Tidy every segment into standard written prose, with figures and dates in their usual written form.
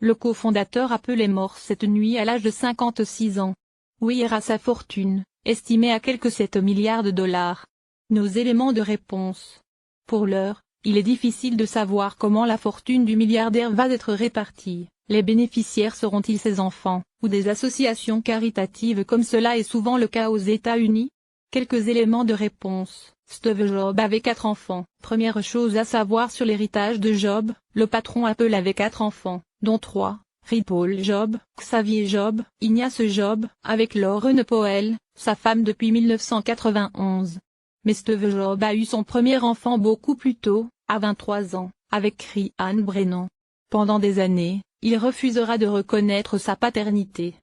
Le cofondateur Apple est mort cette nuit à l'âge de 56 ans. Où ira sa fortune, estimée à quelques 7 milliards de dollars? Nos éléments de réponse. Pour l'heure, il est difficile de savoir comment la fortune du milliardaire va être répartie. Les bénéficiaires seront-ils ses enfants, ou des associations caritatives comme cela est souvent le cas aux États-Unis? Quelques éléments de réponse. Steve Jobs avait 4 enfants. Première chose à savoir sur l'héritage de Jobs, le patron Apple avait 4 enfants, dont 3, Paul Jobs, Xavier Jobs, Ignace Jobs, avec Lauren Powell, sa femme depuis 1991. Mais Steve Jobs a eu son premier enfant beaucoup plus tôt, à 23 ans, avec Ryan Brennan. Pendant des années, il refusera de reconnaître sa paternité.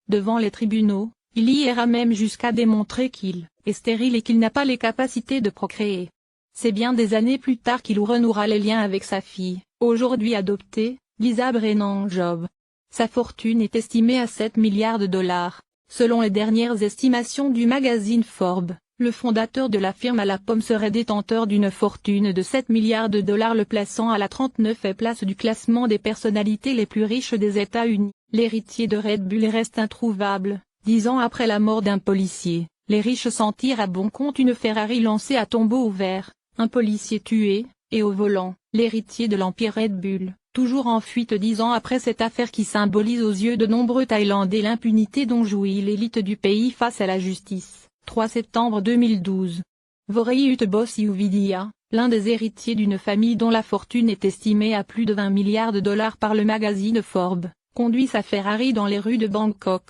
Devant les tribunaux, il ira même jusqu'à démontrer qu'il est stérile et qu'il n'a pas les capacités de procréer. C'est bien des années plus tard qu'il renouera les liens avec sa fille, aujourd'hui adoptée, Lisa Brennan Jobs. Sa fortune est estimée à 7 milliards de dollars, selon les dernières estimations du magazine Forbes. Le fondateur de la firme à la pomme serait détenteur d'une fortune de 7 milliards de dollars, le plaçant à la 39e place du classement des personnalités les plus riches des États-Unis. L'héritier de Red Bull reste introuvable. 10 ans après la mort d'un policier, les riches s'en tirent à bon compte. Une Ferrari lancée à tombeau ouvert, un policier tué, et au volant, l'héritier de l'empire Red Bull, toujours en fuite 10 ans après cette affaire qui symbolise aux yeux de nombreux Thaïlandais l'impunité dont jouit l'élite du pays face à la justice. 3 septembre 2012. Vorayut Bosiuvidia, l'un des héritiers d'une famille dont la fortune est estimée à plus de 20 milliards de dollars par le magazine Forbes, conduit sa Ferrari dans les rues de Bangkok.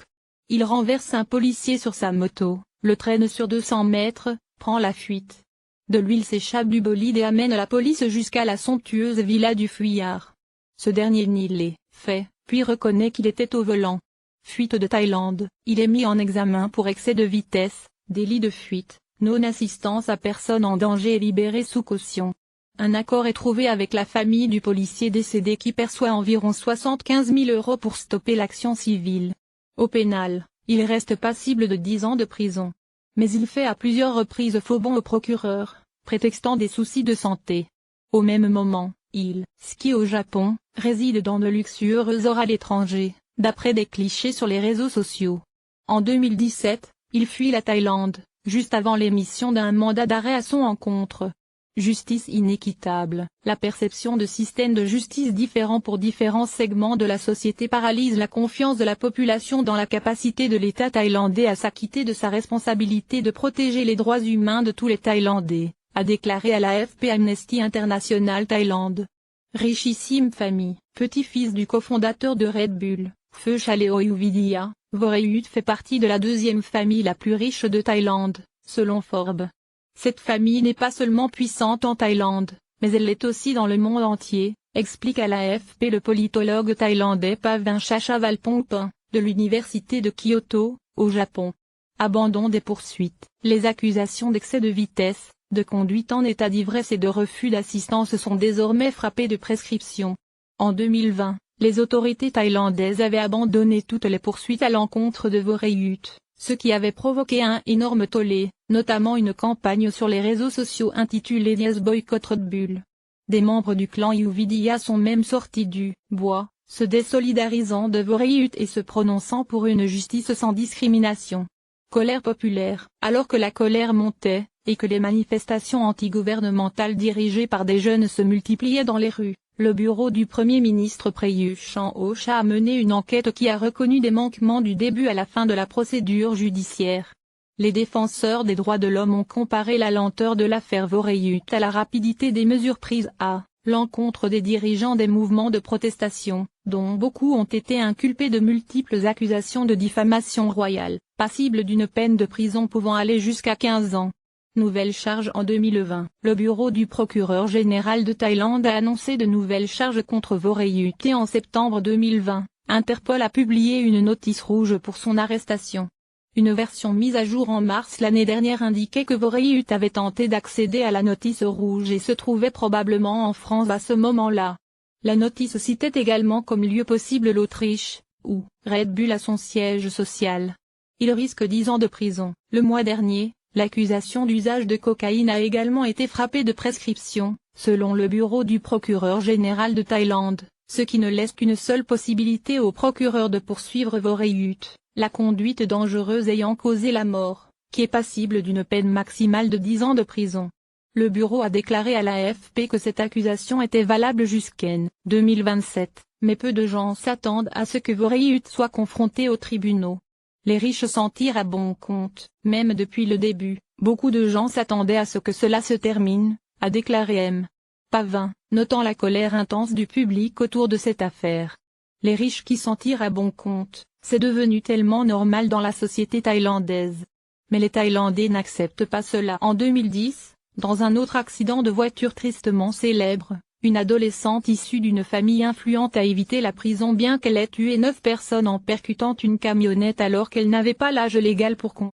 Il renverse un policier sur sa moto, le traîne sur 200 mètres, prend la fuite. De l'huile s'échappe du bolide et amène la police jusqu'à la somptueuse villa du fuyard. Ce dernier nie les faits, puis reconnaît qu'il était au volant. Fuite de Thaïlande, il est mis en examen pour excès de vitesse, délit de fuite, non-assistance à personne en danger et libéré sous caution. Un accord est trouvé avec la famille du policier décédé qui perçoit environ 75 000 € pour stopper l'action civile. Au pénal, il reste passible de 10 ans de prison. Mais il fait à plusieurs reprises faux bond au procureur, prétextant des soucis de santé. Au même moment, il skie au Japon, réside dans de luxueux resorts à l'étranger, d'après des clichés sur les réseaux sociaux. En 2017, il fuit la Thaïlande, juste avant l'émission d'un mandat d'arrêt à son encontre. Justice inéquitable. La perception de systèmes de justice différents pour différents segments de la société paralyse la confiance de la population dans la capacité de l'État thaïlandais à s'acquitter de sa responsabilité de protéger les droits humains de tous les Thaïlandais, a déclaré à l'AFP Amnesty International Thaïlande. Richissime famille, petit-fils du cofondateur de Red Bull, Pheu Chaleoividia, Vorayut fait partie de la deuxième famille la plus riche de Thaïlande, selon Forbes. Cette famille n'est pas seulement puissante en Thaïlande, mais elle l'est aussi dans le monde entier, explique à l'AFP le politologue thaïlandais Pavin Chachavalpongpin, de l'université de Kyoto, au Japon. Abandon des poursuites. Les accusations d'excès de vitesse, de conduite en état d'ivresse et de refus d'assistance sont désormais frappées de prescription. En 2020, les autorités thaïlandaises avaient abandonné toutes les poursuites à l'encontre de Vorayut, ce qui avait provoqué un énorme tollé, notamment une campagne sur les réseaux sociaux intitulée Yes Boycott Red Bull. Des membres du clan Yuvidia sont même sortis du bois, se désolidarisant de Vorayut et se prononçant pour une justice sans discrimination. Colère populaire. Alors que la colère montait, et que les manifestations antigouvernementales dirigées par des jeunes se multipliaient dans les rues, le bureau du Premier ministre Prayut Chan-o-cha a mené une enquête qui a reconnu des manquements du début à la fin de la procédure judiciaire. Les défenseurs des droits de l'homme ont comparé la lenteur de l'affaire Vorayut à la rapidité des mesures prises à l'encontre des dirigeants des mouvements de protestation, dont beaucoup ont été inculpés de multiples accusations de diffamation royale, passibles d'une peine de prison pouvant aller jusqu'à 15 ans. Nouvelle charge en 2020. Le bureau du procureur général de Thaïlande a annoncé de nouvelles charges contre Vorayut et en septembre 2020, Interpol a publié une notice rouge pour son arrestation. Une version mise à jour en mars l'année dernière indiquait que Vorayut avait tenté d'accéder à la notice rouge et se trouvait probablement en France à ce moment-là. La notice citait également comme lieu possible l'Autriche, où Red Bull a son siège social. Il risque 10 ans de prison. Le mois dernier, l'accusation d'usage de cocaïne a également été frappée de prescription, selon le bureau du procureur général de Thaïlande, ce qui ne laisse qu'une seule possibilité au procureur de poursuivre Voreihut, la conduite dangereuse ayant causé la mort, qui est passible d'une peine maximale de 10 ans de prison. Le bureau a déclaré à l'AFP que cette accusation était valable jusqu'en 2027, mais peu de gens s'attendent à ce que Voreihut soit confronté aux tribunaux. Les riches s'en tirent à bon compte, même depuis le début, beaucoup de gens s'attendaient à ce que cela se termine, a déclaré M. Pavin, notant la colère intense du public autour de cette affaire. Les riches qui s'en tirent à bon compte, c'est devenu tellement normal dans la société thaïlandaise. Mais les Thaïlandais n'acceptent pas cela. En 2010, dans un autre accident de voiture tristement célèbre, une adolescente issue d'une famille influente a évité la prison bien qu'elle ait tué 9 personnes en percutant une camionnette alors qu'elle n'avait pas l'âge légal pour conduire.